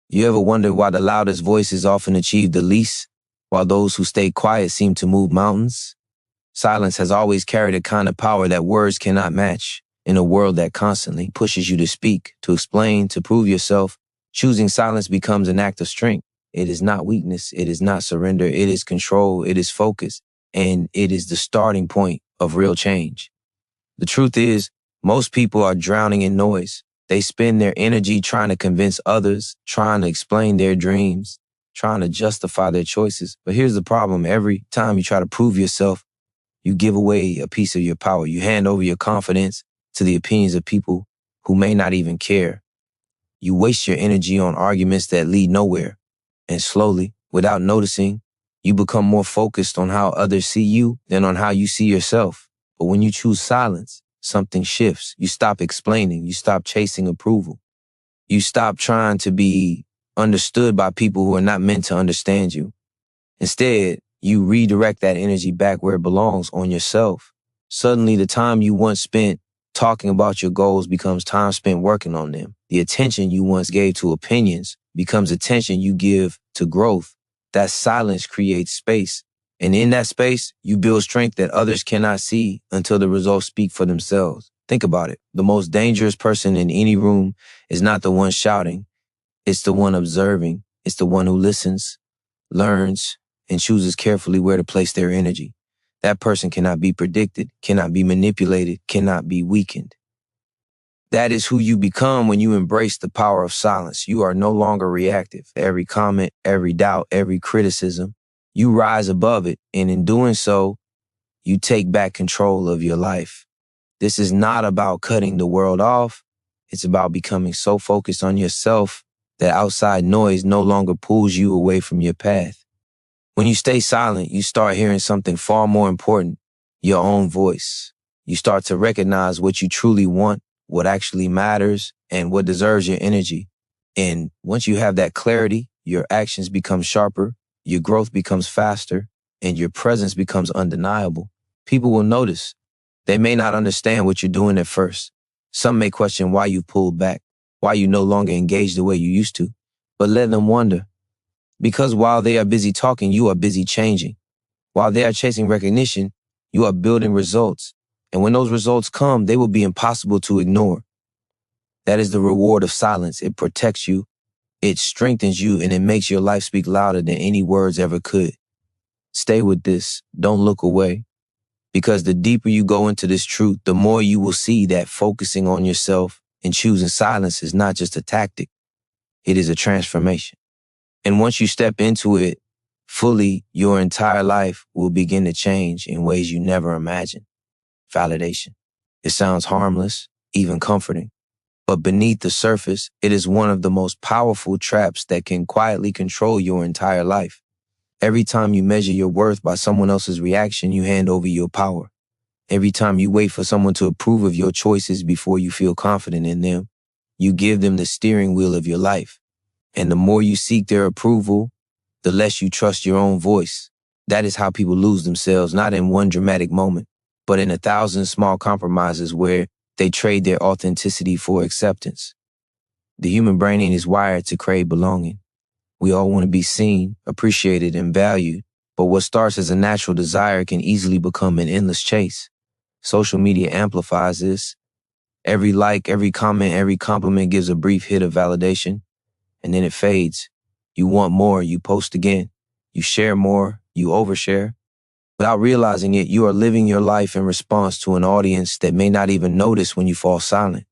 You ever wonder why the loudest voices often achieve the least, while those who stay quiet seem to move mountains? Silence has always carried a kind of power that words cannot match. In a world that constantly pushes you to speak, to explain, to prove yourself, choosing silence becomes an act of strength. It is not weakness. It is not surrender. It is control. It is focus. And it is the starting point of real change. The truth is, most people are drowning in noise. They spend their energy trying to convince others, trying to explain their dreams, trying to justify their choices. But here's the problem. Every time you try to prove yourself, you give away a piece of your power. You hand over your confidence to the opinions of people who may not even care. You waste your energy on arguments that lead nowhere. And slowly, without noticing, you become more focused on how others see you than on how you see yourself. But when you choose silence, something shifts. You stop explaining. You stop chasing approval. You stop trying to be understood by people who are not meant to understand you. Instead, you redirect that energy back where it belongs, on yourself. Suddenly, the time you once spent talking about your goals becomes time spent working on them. The attention you once gave to opinions becomes attention you give to growth. That silence creates space. And in that space, you build strength that others cannot see until the results speak for themselves. Think about it. The most dangerous person in any room is not the one shouting. It's the one observing. It's the one who listens, learns, and chooses carefully where to place their energy. That person cannot be predicted, cannot be manipulated, cannot be weakened. That is who you become when you embrace the power of silence. You are no longer reactive. Every comment, every doubt, every criticism, you rise above it, and in doing so, you take back control of your life. This is not about cutting the world off. It's about becoming so focused on yourself that outside noise no longer pulls you away from your path. When you stay silent, you start hearing something far more important, your own voice. You start to recognize what you truly want, what actually matters, and what deserves your energy. And once you have that clarity, your actions become sharper, your growth becomes faster, and your presence becomes undeniable. People will notice. They may not understand what you're doing at first. Some may question why you pulled back, why you no longer engage the way you used to. But let them wonder. Because while they are busy talking, you are busy changing. While they are chasing recognition, you are building results. And when those results come, they will be impossible to ignore. That is the reward of silence. It protects you, it strengthens you, and it makes your life speak louder than any words ever could. Stay with this. Don't look away. Because the deeper you go into this truth, the more you will see that focusing on yourself and choosing silence is not just a tactic. It is a transformation. And once you step into it fully, your entire life will begin to change in ways you never imagined. Validation. It sounds harmless, even comforting. But beneath the surface, it is one of the most powerful traps that can quietly control your entire life. Every time you measure your worth by someone else's reaction, you hand over your power. Every time you wait for someone to approve of your choices before you feel confident in them, you give them the steering wheel of your life. And the more you seek their approval, the less you trust your own voice. That is how people lose themselves, not in one dramatic moment, but in 1,000 small compromises where they trade their authenticity for acceptance. The human brain is wired to crave belonging. We all want to be seen, appreciated, and valued, but what starts as a natural desire can easily become an endless chase. Social media amplifies this. Every like, every comment, every compliment gives a brief hit of validation, and then it fades. You want more, you post again. You share more, you overshare. Without realizing it, you are living your life in response to an audience that may not even notice when you fall silent.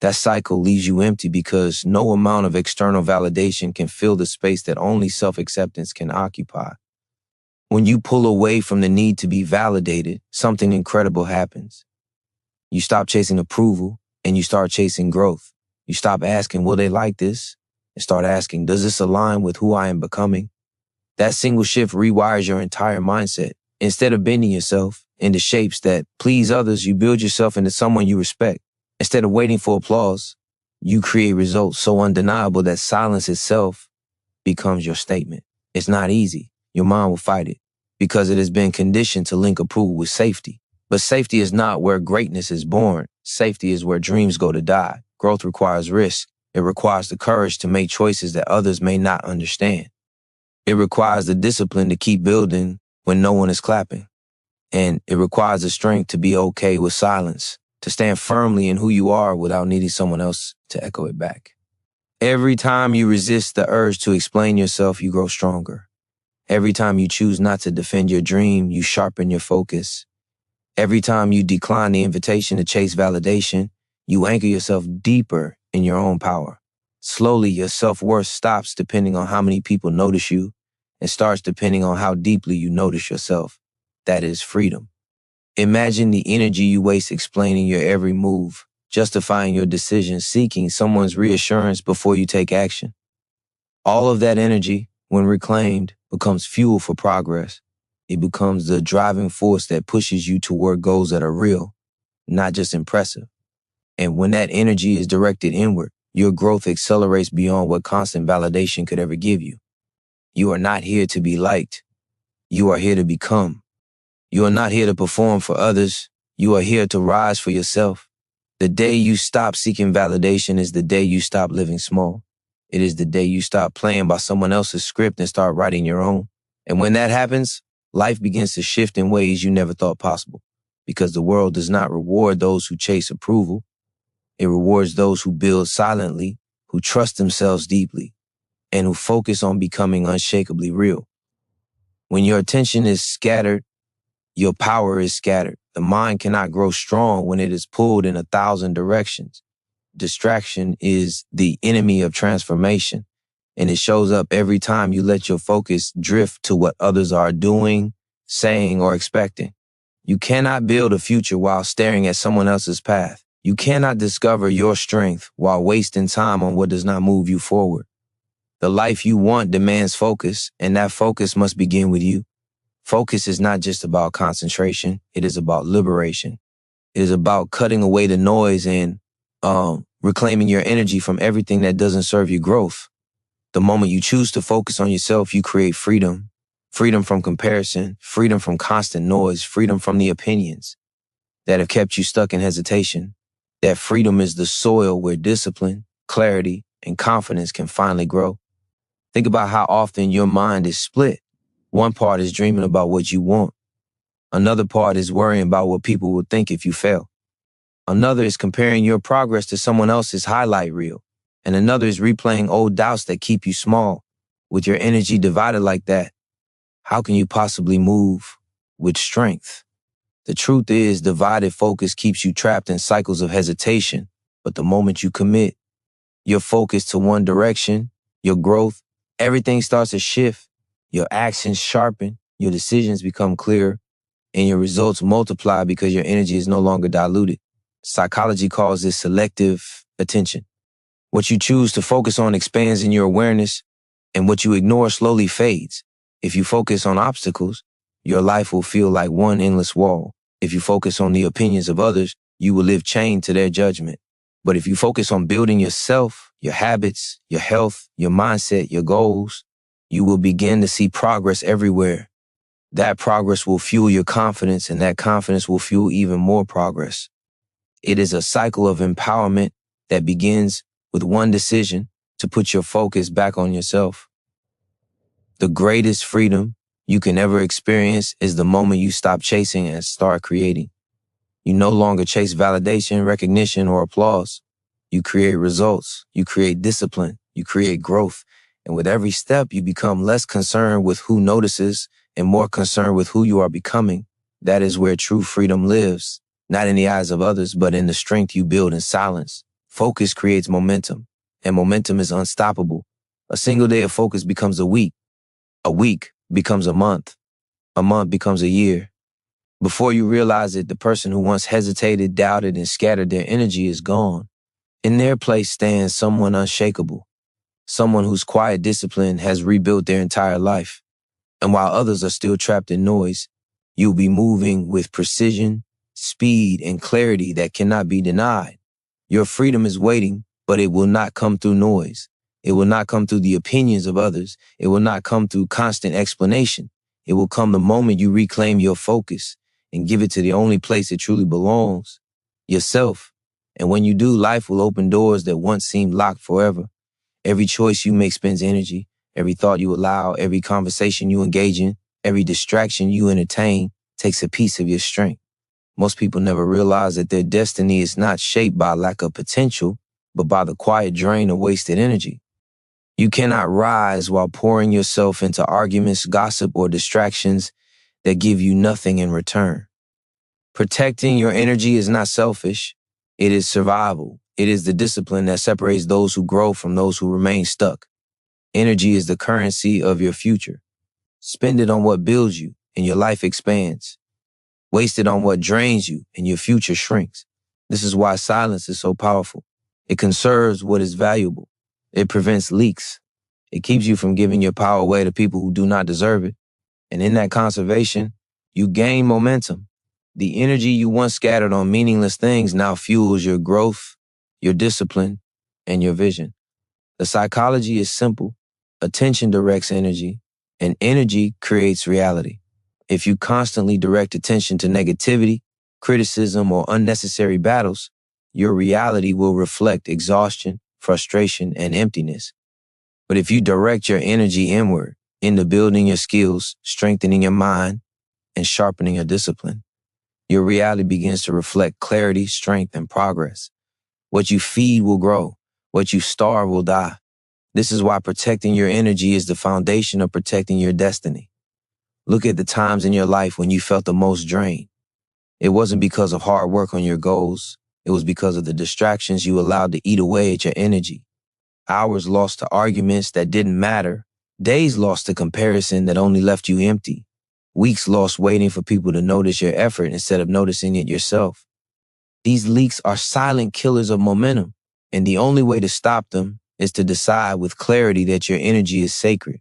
That cycle leaves you empty because no amount of external validation can fill the space that only self-acceptance can occupy. When you pull away from the need to be validated, something incredible happens. You stop chasing approval and you start chasing growth. You stop asking, will they like this? And start asking, does this align with who I am becoming? That single shift rewires your entire mindset. Instead of bending yourself into shapes that please others, you build yourself into someone you respect. Instead of waiting for applause, you create results so undeniable that silence itself becomes your statement. It's not easy. Your mind will fight it because it has been conditioned to link approval with safety. But safety is not where greatness is born. Safety is where dreams go to die. Growth requires risk. It requires the courage to make choices that others may not understand. It requires the discipline to keep building when no one is clapping. And it requires the strength to be okay with silence, to stand firmly in who you are without needing someone else to echo it back. Every time you resist the urge to explain yourself, you grow stronger. Every time you choose not to defend your dream, you sharpen your focus. Every time you decline the invitation to chase validation, you anchor yourself deeper in your own power. Slowly, your self-worth stops depending on how many people notice you and starts depending on how deeply you notice yourself. That is freedom. Imagine the energy you waste explaining your every move, justifying your decisions, seeking someone's reassurance before you take action. All of that energy, when reclaimed, becomes fuel for progress. It becomes the driving force that pushes you toward goals that are real, not just impressive. And when that energy is directed inward, your growth accelerates beyond what constant validation could ever give you. You are not here to be liked. You are here to become. You are not here to perform for others. You are here to rise for yourself. The day you stop seeking validation is the day you stop living small. It is the day you stop playing by someone else's script and start writing your own. And when that happens, life begins to shift in ways you never thought possible. Because the world does not reward those who chase approval. It rewards those who build silently, who trust themselves deeply, and who focus on becoming unshakably real. When your attention is scattered, your power is scattered. The mind cannot grow strong when it is pulled in 1,000 directions. Distraction is the enemy of transformation, and it shows up every time you let your focus drift to what others are doing, saying, or expecting. You cannot build a future while staring at someone else's path. You cannot discover your strength while wasting time on what does not move you forward. The life you want demands focus, and that focus must begin with you. Focus is not just about concentration. It is about liberation. It is about cutting away the noise and reclaiming your energy from everything that doesn't serve your growth. The moment you choose to focus on yourself, you create freedom. Freedom from comparison, freedom from constant noise, freedom from the opinions that have kept you stuck in hesitation. That freedom is the soil where discipline, clarity, and confidence can finally grow. Think about how often your mind is split. One part is dreaming about what you want. Another part is worrying about what people will think if you fail. Another is comparing your progress to someone else's highlight reel. And another is replaying old doubts that keep you small. With your energy divided like that, how can you possibly move with strength? The truth is, divided focus keeps you trapped in cycles of hesitation. But the moment you commit your focus to one direction, your growth, everything starts to shift. Your actions sharpen, your decisions become clearer, and your results multiply because your energy is no longer diluted. Psychology calls this selective attention. What you choose to focus on expands in your awareness, and what you ignore slowly fades. If you focus on obstacles, your life will feel like one endless wall. If you focus on the opinions of others, you will live chained to their judgment. But if you focus on building yourself, your habits, your health, your mindset, your goals, you will begin to see progress everywhere. That progress will fuel your confidence, and that confidence will fuel even more progress. It is a cycle of empowerment that begins with one decision to put your focus back on yourself. The greatest freedom you can ever experience is the moment you stop chasing and start creating. You no longer chase validation, recognition, or applause. You create results. You create discipline. You create growth. And with every step, you become less concerned with who notices and more concerned with who you are becoming. That is where true freedom lives, not in the eyes of others, but in the strength you build in silence. Focus creates momentum, and momentum is unstoppable. A single day of focus becomes a week becomes a month becomes a year. Before you realize it, the person who once hesitated, doubted, and scattered their energy is gone. In their place stands someone unshakable, someone whose quiet discipline has rebuilt their entire life. And while others are still trapped in noise, you'll be moving with precision, speed, and clarity that cannot be denied. Your freedom is waiting, but it will not come through noise. It will not come through the opinions of others. It will not come through constant explanation. It will come the moment you reclaim your focus and give it to the only place it truly belongs, yourself. And when you do, life will open doors that once seemed locked forever. Every choice you make spends energy. Every thought you allow, every conversation you engage in, every distraction you entertain takes a piece of your strength. Most people never realize that their destiny is not shaped by lack of potential, but by the quiet drain of wasted energy. You cannot rise while pouring yourself into arguments, gossip, or distractions that give you nothing in return. Protecting your energy is not selfish. It is survival. It is the discipline that separates those who grow from those who remain stuck. Energy is the currency of your future. Spend it on what builds you, and your life expands. Waste it on what drains you, and your future shrinks. This is why silence is so powerful. It conserves what is valuable. It prevents leaks. It keeps you from giving your power away to people who do not deserve it. And in that conservation, you gain momentum. The energy you once scattered on meaningless things now fuels your growth, your discipline, and your vision. The psychology is simple. Attention directs energy, and energy creates reality. If you constantly direct attention to negativity, criticism, or unnecessary battles, your reality will reflect exhaustion, frustration, and emptiness. But if you direct your energy inward, into building your skills, strengthening your mind, and sharpening your discipline, your reality begins to reflect clarity, strength, and progress. What you feed will grow. What you starve will die. This is why protecting your energy is the foundation of protecting your destiny. Look at the times in your life when you felt the most drained. It wasn't because of hard work on your goals. It was because of the distractions you allowed to eat away at your energy. Hours lost to arguments that didn't matter. Days lost to comparison that only left you empty. Weeks lost waiting for people to notice your effort instead of noticing it yourself. These leaks are silent killers of momentum, and the only way to stop them is to decide with clarity that your energy is sacred.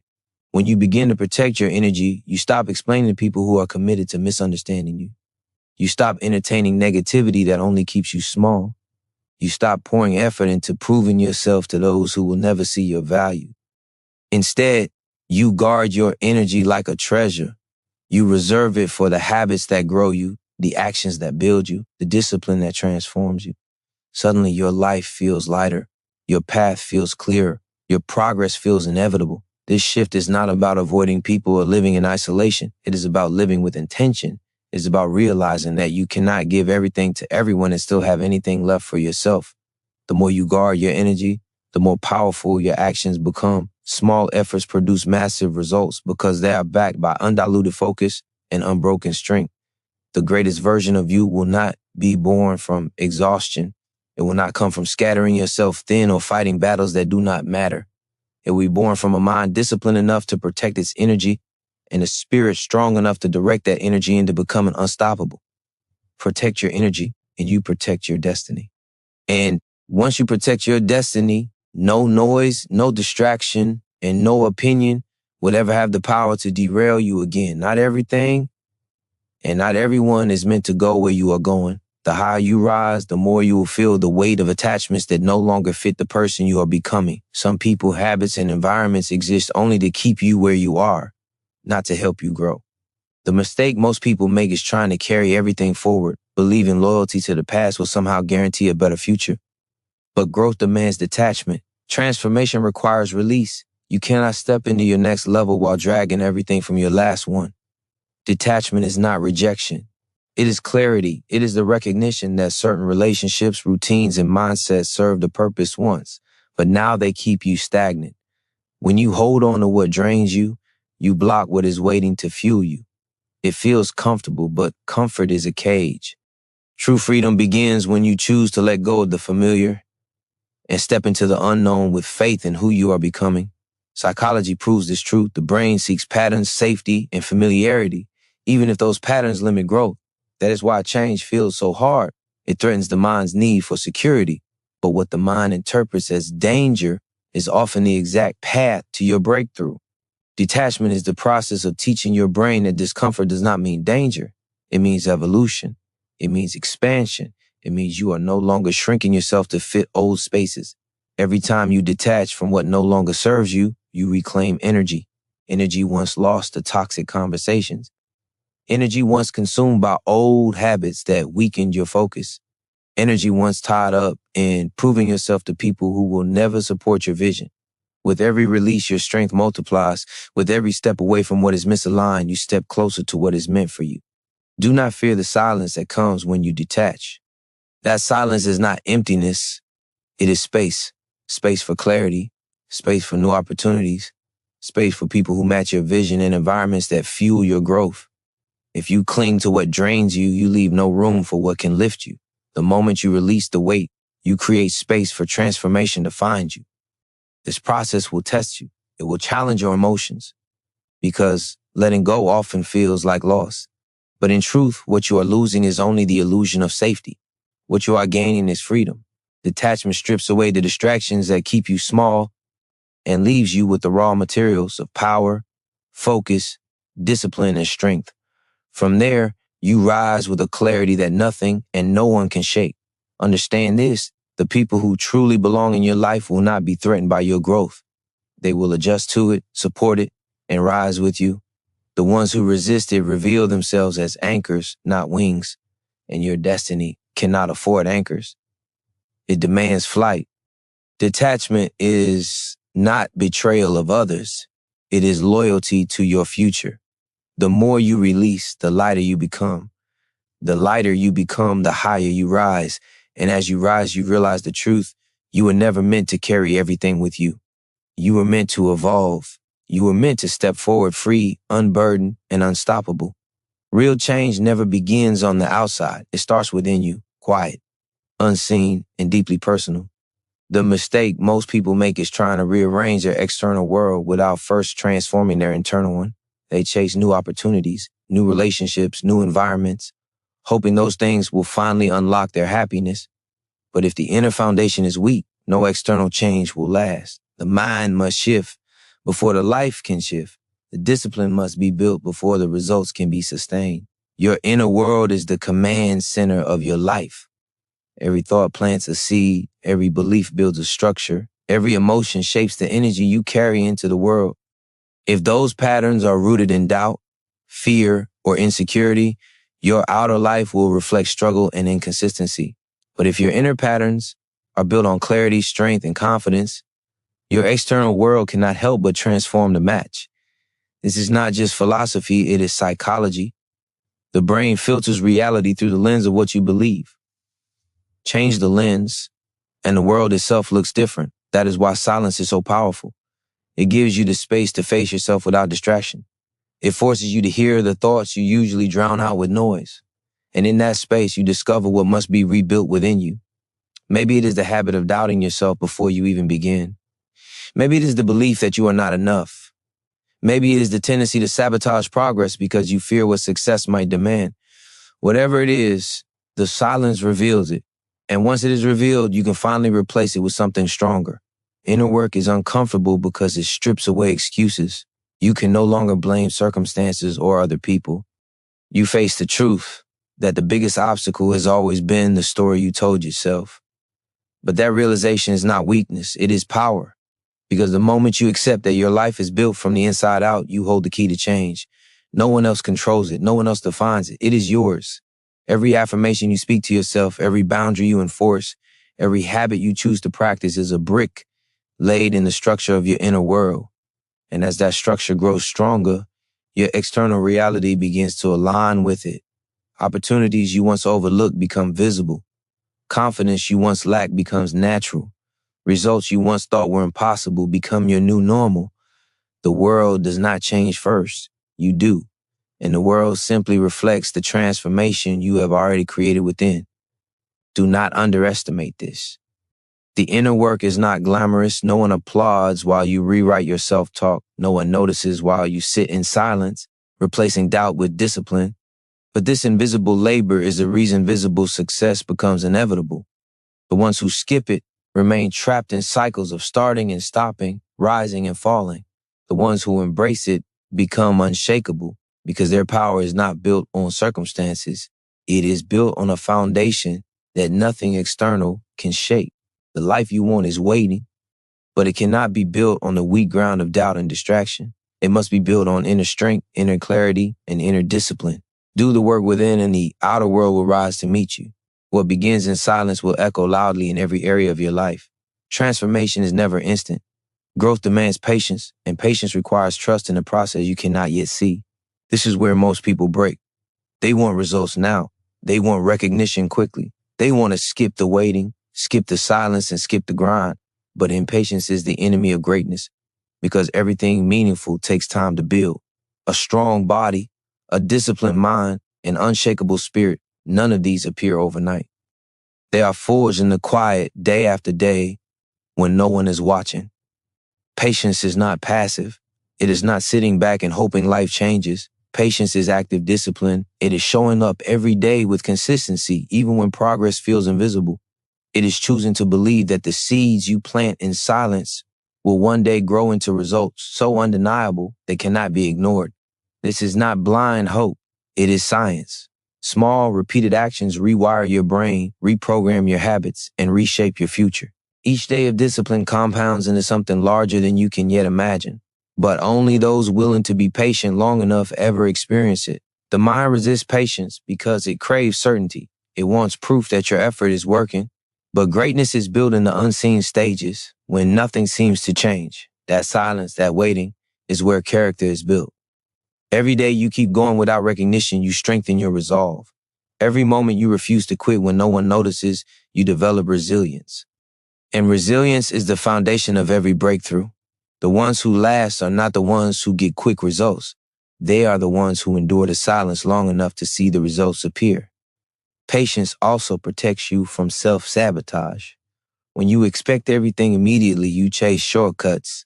When you begin to protect your energy, you stop explaining to people who are committed to misunderstanding you. You stop entertaining negativity that only keeps you small. You stop pouring effort into proving yourself to those who will never see your value. Instead, you guard your energy like a treasure. You reserve it for the habits that grow you, the actions that build you, the discipline that transforms you. Suddenly, your life feels lighter. Your path feels clearer. Your progress feels inevitable. This shift is not about avoiding people or living in isolation. It is about living with intention. It is about realizing that you cannot give everything to everyone and still have anything left for yourself. The more you guard your energy, the more powerful your actions become. Small efforts produce massive results because they are backed by undiluted focus and unbroken strength. The greatest version of you will not be born from exhaustion. It will not come from scattering yourself thin or fighting battles that do not matter. It will be born from a mind disciplined enough to protect its energy and a spirit strong enough to direct that energy into becoming unstoppable. Protect your energy and you protect your destiny. And once you protect your destiny, no noise, no distraction, and no opinion will ever have the power to derail you again. Not everything and not everyone is meant to go where you are going. The higher you rise, the more you will feel the weight of attachments that no longer fit the person you are becoming. Some people, habits, and environments exist only to keep you where you are, not to help you grow. The mistake most people make is trying to carry everything forward, believing loyalty to the past will somehow guarantee a better future. But growth demands detachment. Transformation requires release. You cannot step into your next level while dragging everything from your last one. Detachment is not rejection. It is clarity. It is the recognition that certain relationships, routines, and mindsets served a purpose once, but now they keep you stagnant. When you hold on to what drains you, you block what is waiting to fuel you. It feels comfortable, but comfort is a cage. True freedom begins when you choose to let go of the familiar and step into the unknown with faith in who you are becoming. Psychology proves this truth. The brain seeks patterns, safety, and familiarity, even if those patterns limit growth. That is why change feels so hard. It threatens the mind's need for security. But what the mind interprets as danger is often the exact path to your breakthrough. Detachment is the process of teaching your brain that discomfort does not mean danger. It means evolution. It means expansion. It means you are no longer shrinking yourself to fit old spaces. Every time you detach from what no longer serves you, you reclaim energy. Energy once lost to toxic conversations. Energy once consumed by old habits that weakened your focus. energy once tied up in proving yourself to people who will never support your vision. With every release, your strength multiplies. With every step away from what is misaligned, you step closer to what is meant for you. Do not fear the silence that comes when you detach. That silence is not emptiness. It is space. Space for clarity, space for new opportunities, space for people who match your vision and environments that fuel your growth. If you cling to what drains you, you leave no room for what can lift you. The moment you release the weight, you create space for transformation to find you. This process will test you. It will challenge your emotions because letting go often feels like loss. But in truth, what you are losing is only the illusion of safety. What you are gaining is freedom. Detachment strips away the distractions that keep you small and leaves you with the raw materials of power, focus, discipline, and strength. From there, you rise with a clarity that nothing and no one can shake. Understand this, the people who truly belong in your life will not be threatened by your growth. They will adjust to it, support it, and rise with you. The ones who resist it reveal themselves as anchors, not wings, and your destiny cannot afford anchors. It demands flight. Detachment is not betrayal of others. It is loyalty to your future. The more you release, the lighter you become. The lighter you become, the higher you rise. And as you rise, you realize the truth. You were never meant to carry everything with you. You were meant to evolve. You were meant to step forward free, unburdened, and unstoppable. Real change never begins on the outside. It starts within you, quiet, unseen, and deeply personal. The mistake most people make is trying to rearrange their external world without first transforming their internal one. They chase new opportunities, new relationships, new environments, hoping those things will finally unlock their happiness. But if the inner foundation is weak, no external change will last. The mind must shift before the life can shift. The discipline must be built before the results can be sustained. Your inner world is the command center of your life. Every thought plants a seed. Every belief builds a structure. Every emotion shapes the energy you carry into the world. If those patterns are rooted in doubt, fear, or insecurity, your outer life will reflect struggle and inconsistency. But if your inner patterns are built on clarity, strength, and confidence, your external world cannot help but transform to match. This is not just philosophy, it is psychology. The brain filters reality through the lens of what you believe. Change the lens, and the world itself looks different. That is why silence is so powerful. It gives you the space to face yourself without distraction. It forces you to hear the thoughts you usually drown out with noise. And in that space, you discover what must be rebuilt within you. Maybe it is the habit of doubting yourself before you even begin. Maybe it is the belief that you are not enough. Maybe it is the tendency to sabotage progress because you fear what success might demand. Whatever it is, the silence reveals it. And once it is revealed, you can finally replace it with something stronger. Inner work is uncomfortable because it strips away excuses. You can no longer blame circumstances or other people. You face the truth that the biggest obstacle has always been the story you told yourself. But that realization is not weakness, it is power. Because the moment you accept that your life is built from the inside out, you hold the key to change. No one else controls it. No one else defines it. It is yours. Every affirmation you speak to yourself, every boundary you enforce, every habit you choose to practice is a brick laid in the structure of your inner world. And as that structure grows stronger, your external reality begins to align with it. Opportunities you once overlooked become visible. Confidence you once lacked becomes natural. Results you once thought were impossible become your new normal. The world does not change first. You do. And the world simply reflects the transformation you have already created within. Do not underestimate this. The inner work is not glamorous. No one applauds while you rewrite your self-talk. No one notices while you sit in silence, replacing doubt with discipline. But this invisible labor is the reason visible success becomes inevitable. The ones who skip it remain trapped in cycles of starting and stopping, rising and falling. The ones who embrace it become unshakable because their power is not built on circumstances. It is built on a foundation that nothing external can shake. The life you want is waiting, but it cannot be built on the weak ground of doubt and distraction. It must be built on inner strength, inner clarity, and inner discipline. Do the work within and the outer world will rise to meet you. What begins in silence will echo loudly in every area of your life. Transformation is never instant. Growth demands patience, and patience requires trust in the process you cannot yet see. This is where most people break. They want results now. They want recognition quickly. They want to skip the waiting, skip the silence, and skip the grind. But impatience is the enemy of greatness because everything meaningful takes time to build. A strong body, a disciplined mind, an unshakable spirit, none of these appear overnight. They are forged in the quiet day after day when no one is watching. Patience is not passive. It is not sitting back and hoping life changes. Patience is active discipline. It is showing up every day with consistency, even when progress feels invisible. It is choosing to believe that the seeds you plant in silence will one day grow into results so undeniable they cannot be ignored. This is not blind hope. It is science. Small, repeated actions rewire your brain, reprogram your habits, and reshape your future. Each day of discipline compounds into something larger than you can yet imagine. But only those willing to be patient long enough ever experience it. The mind resists patience because it craves certainty. It wants proof that your effort is working. But greatness is built in the unseen stages when nothing seems to change. That silence, that waiting, is where character is built. Every day you keep going without recognition, you strengthen your resolve. Every moment you refuse to quit when no one notices, you develop resilience. And resilience is the foundation of every breakthrough. The ones who last are not the ones who get quick results. They are the ones who endure the silence long enough to see the results appear. Patience also protects you from self-sabotage. When you expect everything immediately, you chase shortcuts.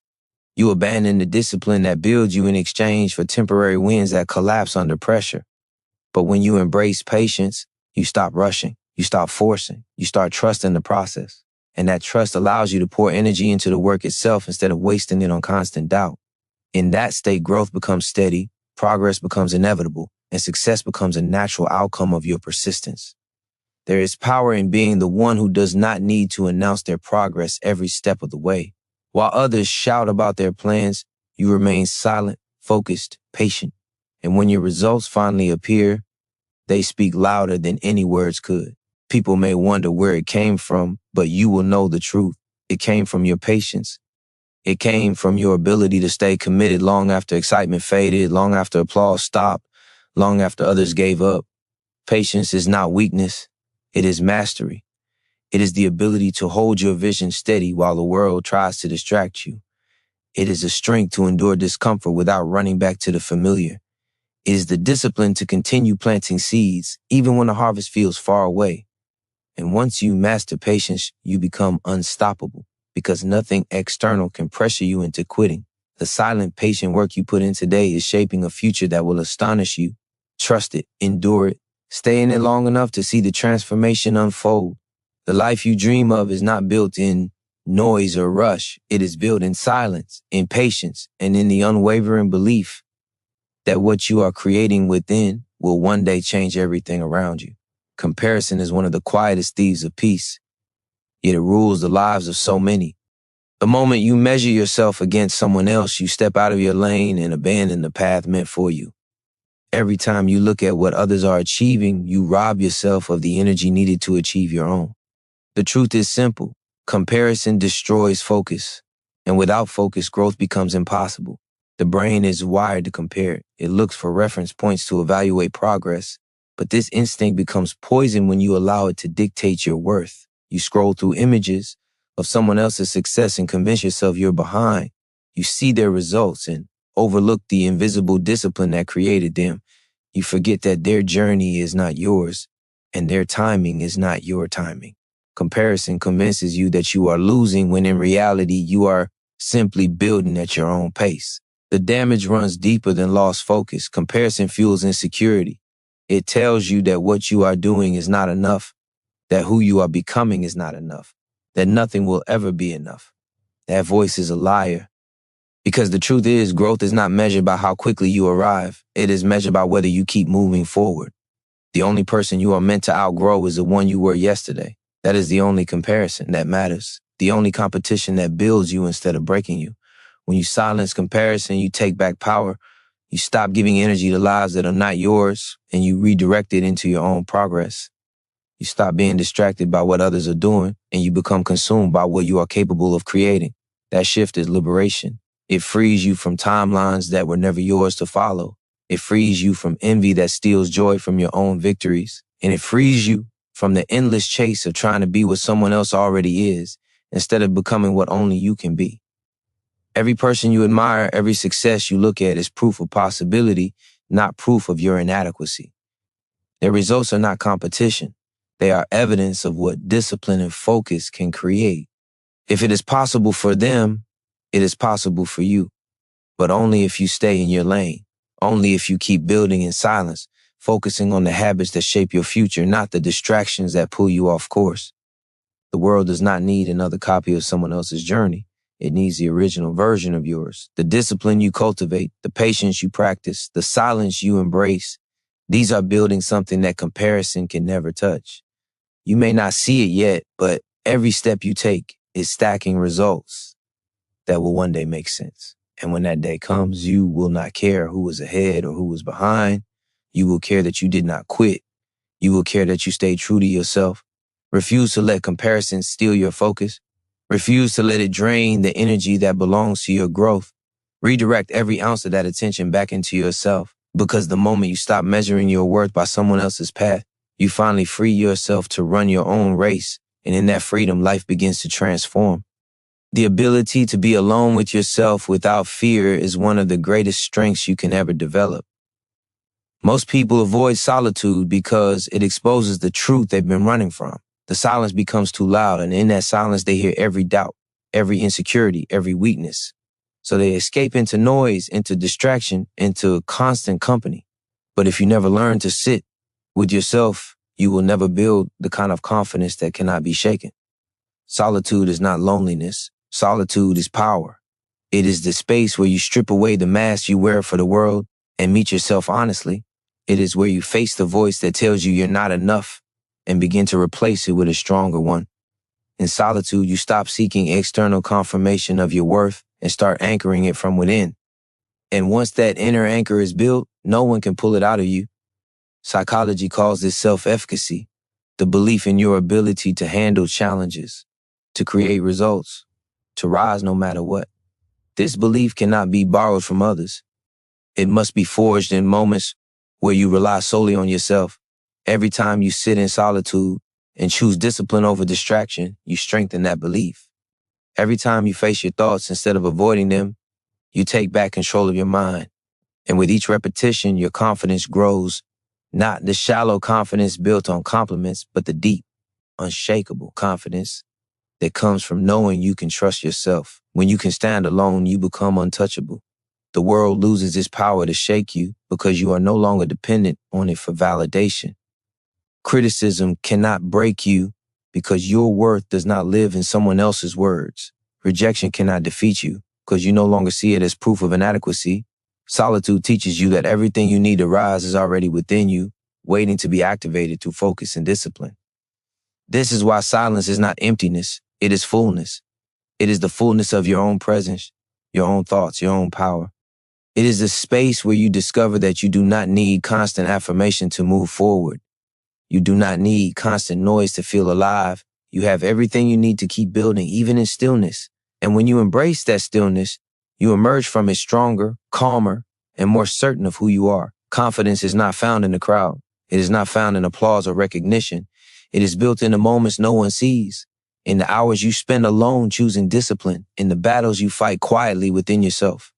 You abandon the discipline that builds you in exchange for temporary wins that collapse under pressure. But when you embrace patience, you stop rushing, you stop forcing, you start trusting the process. And that trust allows you to pour energy into the work itself instead of wasting it on constant doubt. In that state, growth becomes steady, progress becomes inevitable, and success becomes a natural outcome of your persistence. There is power in being the one who does not need to announce their progress every step of the way. While others shout about their plans, you remain silent, focused, patient. And when your results finally appear, they speak louder than any words could. People may wonder where it came from, but you will know the truth. It came from your patience. It came from your ability to stay committed long after excitement faded, long after applause stopped, long after others gave up. Patience is not weakness. It is mastery. It is the ability to hold your vision steady while the world tries to distract you. It is the strength to endure discomfort without running back to the familiar. It is the discipline to continue planting seeds, even when the harvest feels far away. And once you master patience, you become unstoppable because nothing external can pressure you into quitting. The silent, patient work you put in today is shaping a future that will astonish you. Trust it, endure it, stay in it long enough to see the transformation unfold. The life you dream of is not built in noise or rush. It is built in silence, in patience, and in the unwavering belief that what you are creating within will one day change everything around you. Comparison is one of the quietest thieves of peace, yet it rules the lives of so many. The moment you measure yourself against someone else, you step out of your lane and abandon the path meant for you. Every time you look at what others are achieving, you rob yourself of the energy needed to achieve your own. The truth is simple. Comparison destroys focus, and without focus, growth becomes impossible. The brain is wired to compare. It looks for reference points to evaluate progress, but this instinct becomes poison when you allow it to dictate your worth. You scroll through images of someone else's success and convince yourself you're behind. You see their results and overlook the invisible discipline that created them. You forget that their journey is not yours, and their timing is not your timing. Comparison convinces you that you are losing when in reality you are simply building at your own pace. The damage runs deeper than lost focus. Comparison fuels insecurity. It tells you that what you are doing is not enough, that who you are becoming is not enough, that nothing will ever be enough. That voice is a liar. Because the truth is, growth is not measured by how quickly you arrive. It is measured by whether you keep moving forward. The only person you are meant to outgrow is the one you were yesterday. That is the only comparison that matters. The only competition that builds you instead of breaking you. When you silence comparison, you take back power. You stop giving energy to lives that are not yours, and you redirect it into your own progress. You stop being distracted by what others are doing, and you become consumed by what you are capable of creating. That shift is liberation. It frees you from timelines that were never yours to follow. It frees you from envy that steals joy from your own victories. And it frees you from the endless chase of trying to be what someone else already is, instead of becoming what only you can be. Every person you admire, every success you look at is proof of possibility, not proof of your inadequacy. Their results are not competition. They are evidence of what discipline and focus can create. If it is possible for them, it is possible for you. But only if you stay in your lane. Only if you keep building in silence, focusing on the habits that shape your future, not the distractions that pull you off course. The world does not need another copy of someone else's journey. It needs the original version of yours. The discipline you cultivate, the patience you practice, the silence you embrace. These are building something that comparison can never touch. You may not see it yet, but every step you take is stacking results that will one day make sense. And when that day comes, you will not care who was ahead or who was behind. You will care that you did not quit. You will care that you stayed true to yourself. Refuse to let comparison steal your focus. Refuse to let it drain the energy that belongs to your growth. Redirect every ounce of that attention back into yourself, because the moment you stop measuring your worth by someone else's path, you finally free yourself to run your own race, and in that freedom, life begins to transform. The ability to be alone with yourself without fear is one of the greatest strengths you can ever develop. Most people avoid solitude because it exposes the truth they've been running from. The silence becomes too loud, and in that silence, they hear every doubt, every insecurity, every weakness. So they escape into noise, into distraction, into constant company. But if you never learn to sit with yourself, you will never build the kind of confidence that cannot be shaken. Solitude is not loneliness. Solitude is power. It is the space where you strip away the mask you wear for the world and meet yourself honestly. It is where you face the voice that tells you you're not enough and begin to replace it with a stronger one. In solitude, you stop seeking external confirmation of your worth and start anchoring it from within. And once that inner anchor is built, no one can pull it out of you. Psychology calls this self-efficacy, the belief in your ability to handle challenges, to create results, to rise no matter what. This belief cannot be borrowed from others. It must be forged in moments where you rely solely on yourself. Every time you sit in solitude and choose discipline over distraction, you strengthen that belief. Every time you face your thoughts instead of avoiding them, you take back control of your mind. And with each repetition, your confidence grows, not the shallow confidence built on compliments, but the deep, unshakable confidence that comes from knowing you can trust yourself. When you can stand alone, you become untouchable. The world loses its power to shake you because you are no longer dependent on it for validation. Criticism cannot break you because your worth does not live in someone else's words. Rejection cannot defeat you because you no longer see it as proof of inadequacy. Solitude teaches you that everything you need to rise is already within you, waiting to be activated through focus and discipline. This is why silence is not emptiness, it is fullness. It is the fullness of your own presence, your own thoughts, your own power. It is the space where you discover that you do not need constant affirmation to move forward. You do not need constant noise to feel alive. You have everything you need to keep building, even in stillness. And when you embrace that stillness, you emerge from it stronger, calmer, and more certain of who you are. Confidence is not found in the crowd. It is not found in applause or recognition. It is built in the moments no one sees, in the hours you spend alone choosing discipline, in the battles you fight quietly within yourself.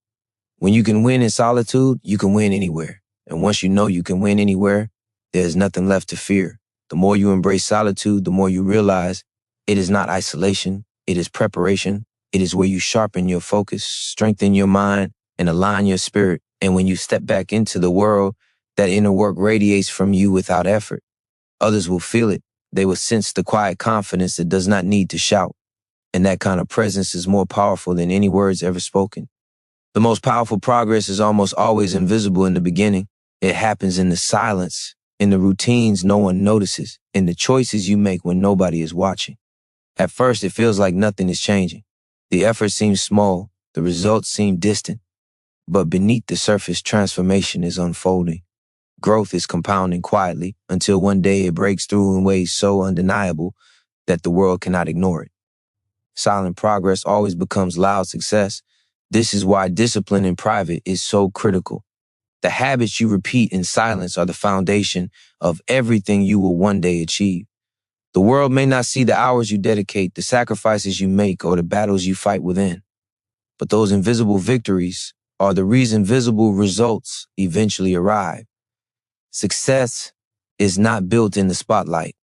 When you can win in solitude, you can win anywhere. And once you know you can win anywhere, there's nothing left to fear. The more you embrace solitude, the more you realize it is not isolation, it is preparation. It is where you sharpen your focus, strengthen your mind, and align your spirit. And when you step back into the world, that inner work radiates from you without effort. Others will feel it. They will sense the quiet confidence that does not need to shout. And that kind of presence is more powerful than any words ever spoken. The most powerful progress is almost always invisible in the beginning. It happens in the silence, in the routines no one notices, in the choices you make when nobody is watching. At first, it feels like nothing is changing. The effort seems small, the results seem distant, but beneath the surface, transformation is unfolding. Growth is compounding quietly until one day it breaks through in ways so undeniable that the world cannot ignore it. Silent progress always becomes loud success. This is why discipline in private is so critical. The habits you repeat in silence are the foundation of everything you will one day achieve. The world may not see the hours you dedicate, the sacrifices you make, or the battles you fight within. But those invisible victories are the reason visible results eventually arrive. Success is not built in the spotlight.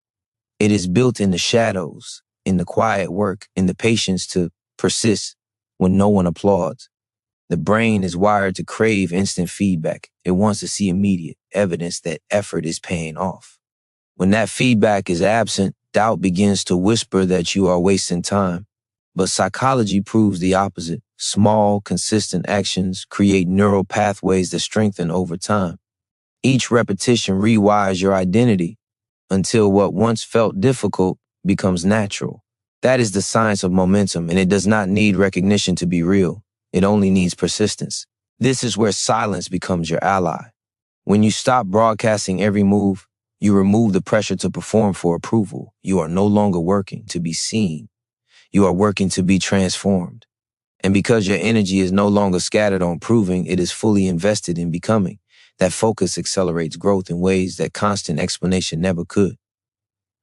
It is built in the shadows, in the quiet work, in the patience to persist when no one applauds. The brain is wired to crave instant feedback. It wants to see immediate evidence that effort is paying off. When that feedback is absent, doubt begins to whisper that you are wasting time. But psychology proves the opposite. Small, consistent actions create neural pathways that strengthen over time. Each repetition rewires your identity until what once felt difficult becomes natural. That is the science of momentum, and it does not need recognition to be real. It only needs persistence. This is where silence becomes your ally. When you stop broadcasting every move, you remove the pressure to perform for approval. You are no longer working to be seen. You are working to be transformed. And because your energy is no longer scattered on proving, it is fully invested in becoming. That focus accelerates growth in ways that constant explanation never could.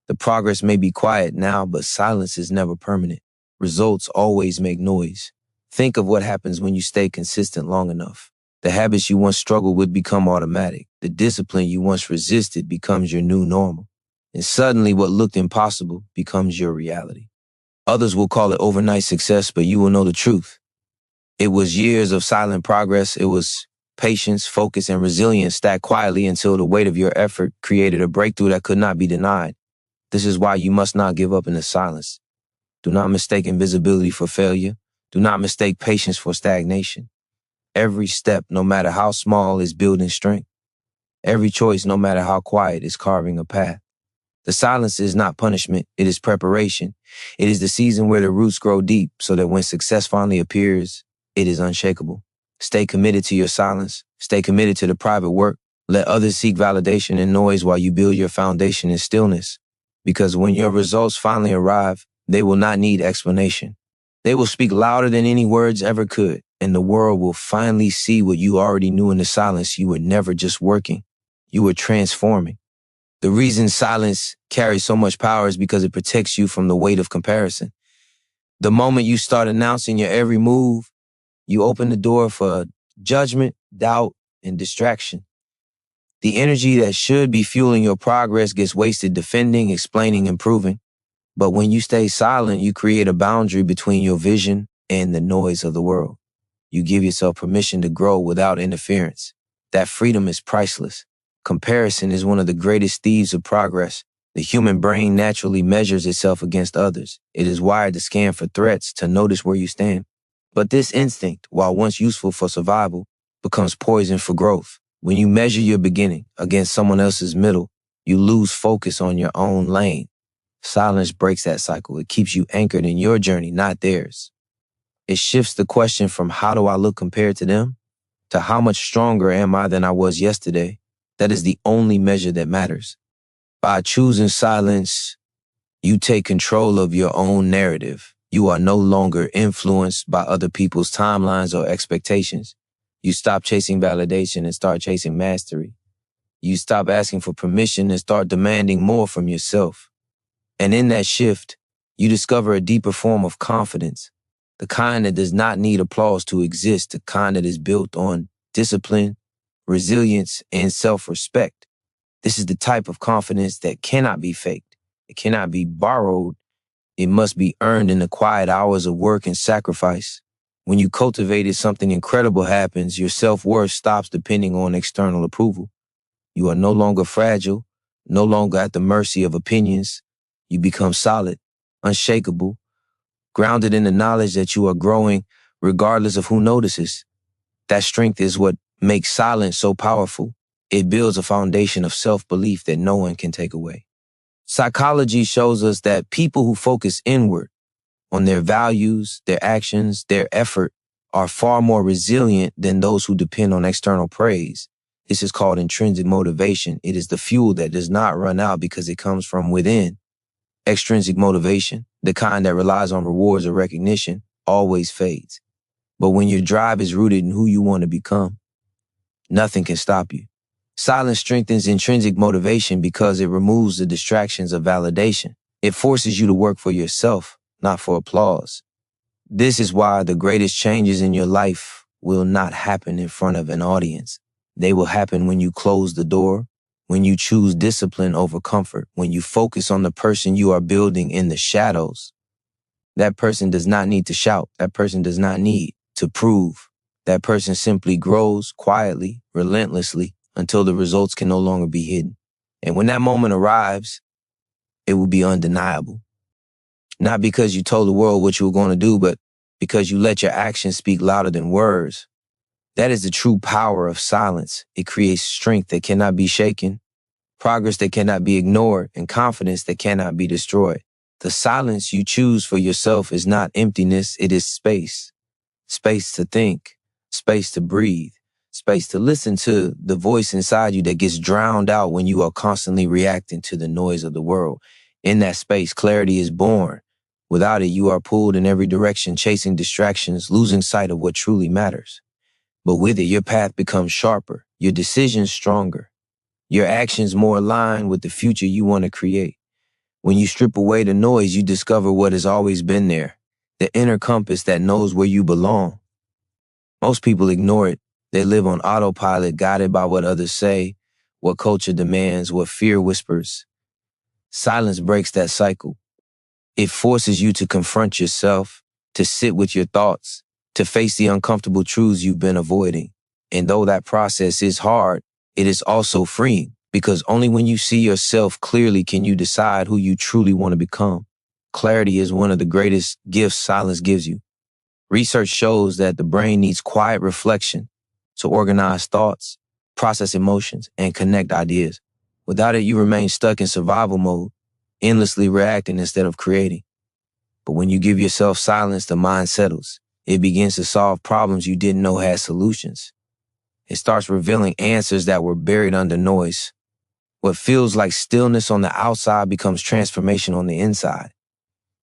The progress may be quiet now, but silence is never permanent. Results always make noise. Think of what happens when you stay consistent long enough. The habits you once struggled with become automatic. The discipline you once resisted becomes your new normal. And suddenly what looked impossible becomes your reality. Others will call it overnight success, but you will know the truth. It was years of silent progress. It was patience, focus, and resilience stacked quietly until the weight of your effort created a breakthrough that could not be denied. This is why you must not give up in the silence. Do not mistake invisibility for failure. Do not mistake patience for stagnation. Every step, no matter how small, is building strength. Every choice, no matter how quiet, is carving a path. The silence is not punishment, it is preparation. It is the season where the roots grow deep so that when success finally appears, it is unshakable. Stay committed to your silence. Stay committed to the private work. Let others seek validation and noise while you build your foundation in stillness. Because when your results finally arrive, they will not need explanation. They will speak louder than any words ever could, and the world will finally see what you already knew in the silence. You were never just working. You were transforming. The reason silence carries so much power is because it protects you from the weight of comparison. The moment you start announcing your every move, you open the door for judgment, doubt, and distraction. The energy that should be fueling your progress gets wasted defending, explaining, and proving. But when you stay silent, you create a boundary between your vision and the noise of the world. You give yourself permission to grow without interference. That freedom is priceless. Comparison is one of the greatest thieves of progress. The human brain naturally measures itself against others. It is wired to scan for threats, to notice where you stand. But this instinct, while once useful for survival, becomes poison for growth. When you measure your beginning against someone else's middle, you lose focus on your own lane. Silence breaks that cycle. It keeps you anchored in your journey, not theirs. It shifts the question from how do I look compared to them to how much stronger am I than I was yesterday. That is the only measure that matters. By choosing silence, you take control of your own narrative. You are no longer influenced by other people's timelines or expectations. You stop chasing validation and start chasing mastery. You stop asking for permission and start demanding more from yourself. And in that shift, you discover a deeper form of confidence, the kind that does not need applause to exist, the kind that is built on discipline, resilience, and self-respect. This is the type of confidence that cannot be faked. It cannot be borrowed. It must be earned in the quiet hours of work and sacrifice. When you cultivate it, something incredible happens. Your self-worth stops depending on external approval. You are no longer fragile, no longer at the mercy of opinions. You become solid, unshakable, grounded in the knowledge that you are growing regardless of who notices. That strength is what makes silence so powerful. It builds a foundation of self-belief that no one can take away. Psychology shows us that people who focus inward on their values, their actions, their effort are far more resilient than those who depend on external praise. This is called intrinsic motivation. It is the fuel that does not run out because it comes from within. Extrinsic motivation, the kind that relies on rewards or recognition, always fades. But when your drive is rooted in who you want to become, nothing can stop you. Silence strengthens intrinsic motivation because it removes the distractions of validation. It forces you to work for yourself, not for applause. This is why the greatest changes in your life will not happen in front of an audience. They will happen when you close the door, when you choose discipline over comfort, when you focus on the person you are building in the shadows. That person does not need to shout. That person does not need to prove. That person simply grows quietly, relentlessly, until the results can no longer be hidden. And when that moment arrives, it will be undeniable. Not because you told the world what you were going to do, but because you let your actions speak louder than words. That is the true power of silence. It creates strength that cannot be shaken, progress that cannot be ignored, and confidence that cannot be destroyed. The silence you choose for yourself is not emptiness, it is space. Space to think, space to breathe, space to listen to the voice inside you that gets drowned out when you are constantly reacting to the noise of the world. In that space, clarity is born. Without it, you are pulled in every direction, chasing distractions, losing sight of what truly matters. But with it, your path becomes sharper, your decisions stronger, your actions more aligned with the future you want to create. When you strip away the noise, you discover what has always been there, the inner compass that knows where you belong. Most people ignore it. They live on autopilot, guided by what others say, what culture demands, what fear whispers. Silence breaks that cycle. It forces you to confront yourself, to sit with your thoughts, to face the uncomfortable truths you've been avoiding. And though that process is hard, it is also freeing, because only when you see yourself clearly can you decide who you truly want to become. Clarity is one of the greatest gifts silence gives you. Research shows that the brain needs quiet reflection to organize thoughts, process emotions, and connect ideas. Without it, you remain stuck in survival mode, endlessly reacting instead of creating. But when you give yourself silence, the mind settles. It begins to solve problems you didn't know had solutions. It starts revealing answers that were buried under noise. What feels like stillness on the outside becomes transformation on the inside.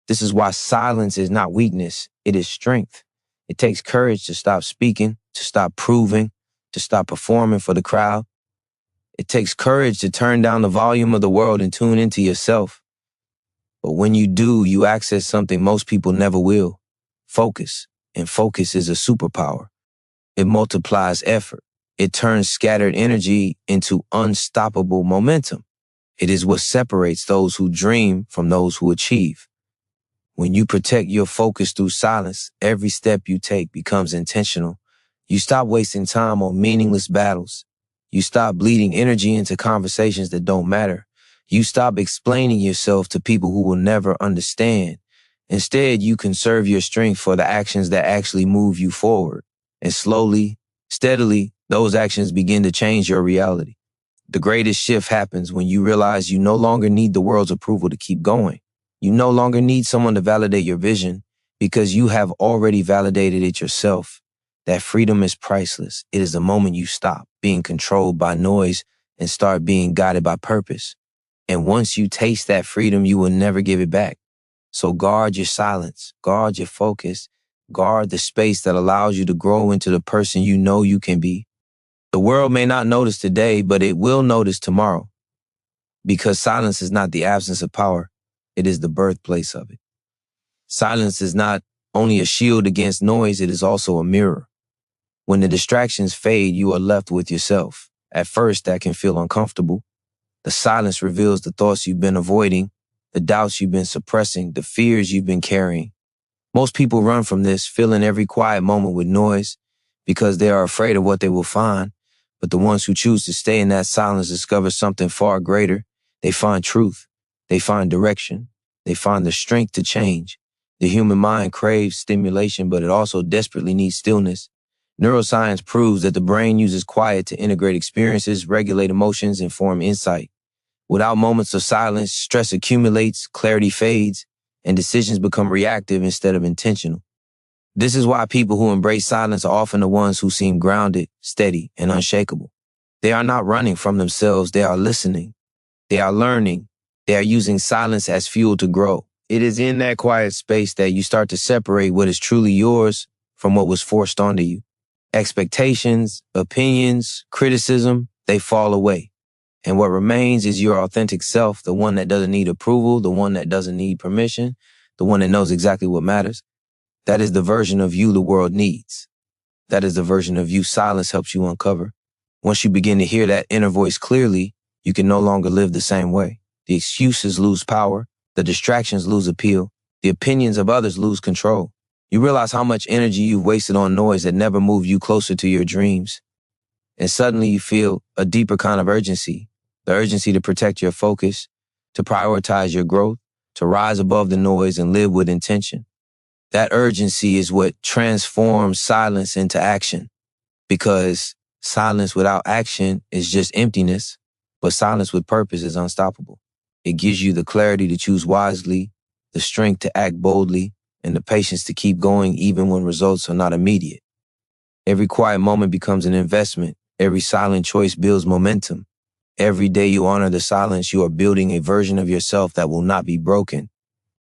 This is why silence is not weakness, it is strength. It takes courage to stop speaking, to stop proving, to stop performing for the crowd. It takes courage to turn down the volume of the world and tune into yourself. But when you do, you access something most people never will: focus. And focus is a superpower. It multiplies effort. It turns scattered energy into unstoppable momentum. It is what separates those who dream from those who achieve. When you protect your focus through silence, every step you take becomes intentional. You stop wasting time on meaningless battles. You stop bleeding energy into conversations that don't matter. You stop explaining yourself to people who will never understand. Instead, you conserve your strength for the actions that actually move you forward. And slowly, steadily, those actions begin to change your reality. The greatest shift happens when you realize you no longer need the world's approval to keep going. You no longer need someone to validate your vision because you have already validated it yourself. That freedom is priceless. It is the moment you stop being controlled by noise and start being guided by purpose. And once you taste that freedom, you will never give it back. So guard your silence, guard your focus, guard the space that allows you to grow into the person you know you can be. The world may not notice today, but it will notice tomorrow. Because silence is not the absence of power, it is the birthplace of it. Silence is not only a shield against noise, it is also a mirror. When the distractions fade, you are left with yourself. At first, that can feel uncomfortable. The silence reveals the thoughts you've been avoiding, the doubts you've been suppressing, the fears you've been carrying. Most people run from this, filling every quiet moment with noise because they are afraid of what they will find. But the ones who choose to stay in that silence discover something far greater. They find truth. They find direction. They find the strength to change. The human mind craves stimulation, but it also desperately needs stillness. Neuroscience proves that the brain uses quiet to integrate experiences, regulate emotions, and form insight. Without moments of silence, stress accumulates, clarity fades, and decisions become reactive instead of intentional. This is why people who embrace silence are often the ones who seem grounded, steady, and unshakable. They are not running from themselves. They are listening. They are learning. They are using silence as fuel to grow. It is in that quiet space that you start to separate what is truly yours from what was forced onto you. Expectations, opinions, criticism, they fall away. And what remains is your authentic self, the one that doesn't need approval, the one that doesn't need permission, the one that knows exactly what matters. That is the version of you the world needs. That is the version of you silence helps you uncover. Once you begin to hear that inner voice clearly, you can no longer live the same way. The excuses lose power. The distractions lose appeal. The opinions of others lose control. You realize how much energy you've wasted on noise that never moved you closer to your dreams. And suddenly you feel a deeper kind of urgency. The urgency to protect your focus, to prioritize your growth, to rise above the noise and live with intention. That urgency is what transforms silence into action. Because silence without action is just emptiness, but silence with purpose is unstoppable. It gives you the clarity to choose wisely, the strength to act boldly, and the patience to keep going even when results are not immediate. Every quiet moment becomes an investment. Every silent choice builds momentum. Every day you honor the silence, you are building a version of yourself that will not be broken.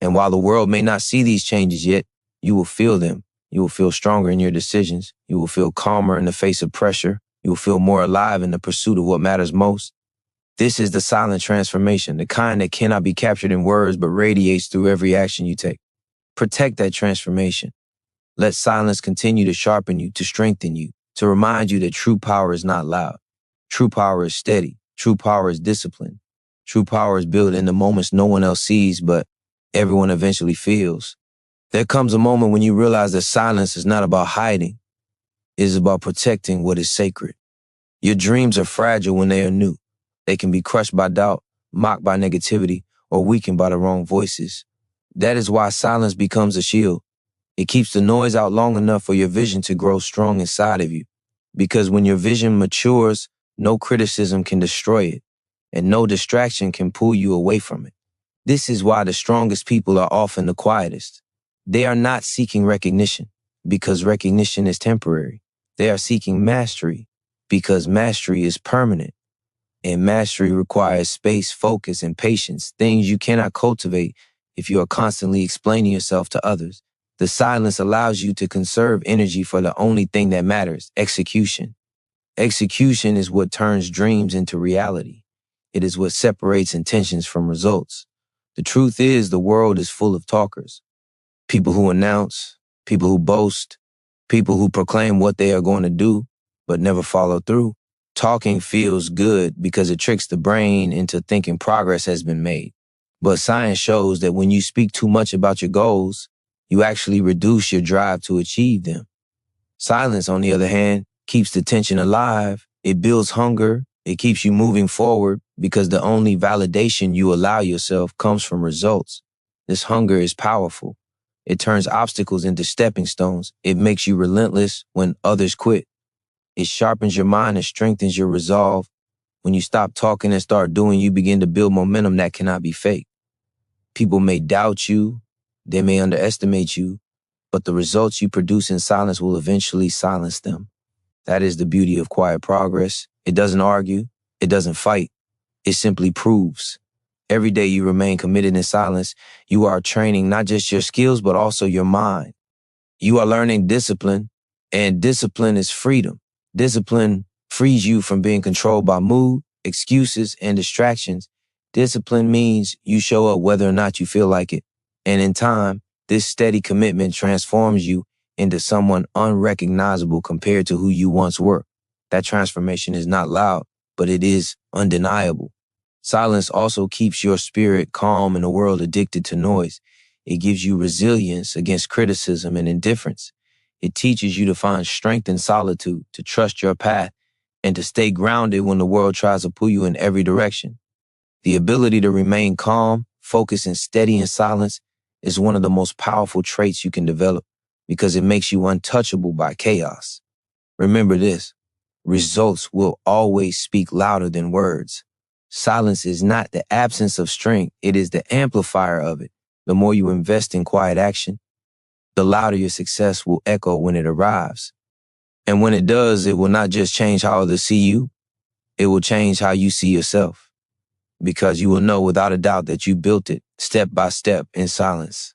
And while the world may not see these changes yet, you will feel them. You will feel stronger in your decisions. You will feel calmer in the face of pressure. You will feel more alive in the pursuit of what matters most. This is the silent transformation, the kind that cannot be captured in words but radiates through every action you take. Protect that transformation. Let silence continue to sharpen you, to strengthen you, to remind you that true power is not loud. True power is steady. True power is discipline. True power is built in the moments no one else sees, but everyone eventually feels. There comes a moment when you realize that silence is not about hiding. It is about protecting what is sacred. Your dreams are fragile when they are new. They can be crushed by doubt, mocked by negativity, or weakened by the wrong voices. That is why silence becomes a shield. It keeps the noise out long enough for your vision to grow strong inside of you. Because when your vision matures, no criticism can destroy it, and no distraction can pull you away from it. This is why the strongest people are often the quietest. They are not seeking recognition, because recognition is temporary. They are seeking mastery, because mastery is permanent. And mastery requires space, focus, and patience, things you cannot cultivate if you are constantly explaining yourself to others. The silence allows you to conserve energy for the only thing that matters, execution. Execution is what turns dreams into reality. It is what separates intentions from results. The truth is, the world is full of talkers. People who announce, people who boast, people who proclaim what they are going to do, but never follow through. Talking feels good because it tricks the brain into thinking progress has been made. But science shows that when you speak too much about your goals, you actually reduce your drive to achieve them. Silence, on the other hand, keeps the tension alive. It builds hunger. It keeps you moving forward because the only validation you allow yourself comes from results. This hunger is powerful. It turns obstacles into stepping stones. It makes you relentless when others quit. It sharpens your mind and strengthens your resolve. When you stop talking and start doing, you begin to build momentum that cannot be faked. People may doubt you. They may underestimate you, but the results you produce in silence will eventually silence them. That is the beauty of quiet progress. It doesn't argue. It doesn't fight. It simply proves. Every day you remain committed in silence, you are training not just your skills, but also your mind. You are learning discipline, and discipline is freedom. Discipline frees you from being controlled by mood, excuses, and distractions. Discipline means you show up whether or not you feel like it. And in time, this steady commitment transforms you into someone unrecognizable compared to who you once were. That transformation is not loud, but it is undeniable. Silence also keeps your spirit calm in a world addicted to noise. It gives you resilience against criticism and indifference. It teaches you to find strength in solitude, to trust your path, and to stay grounded when the world tries to pull you in every direction. The ability to remain calm, focused, and steady in silence is one of the most powerful traits you can develop because it makes you untouchable by chaos. Remember this, results will always speak louder than words. Silence is not the absence of strength, it is the amplifier of it. The more you invest in quiet action, the louder your success will echo when it arrives. And when it does, it will not just change how others see you, It will change how you see yourself, because you will know without a doubt that you built it step by step in silence.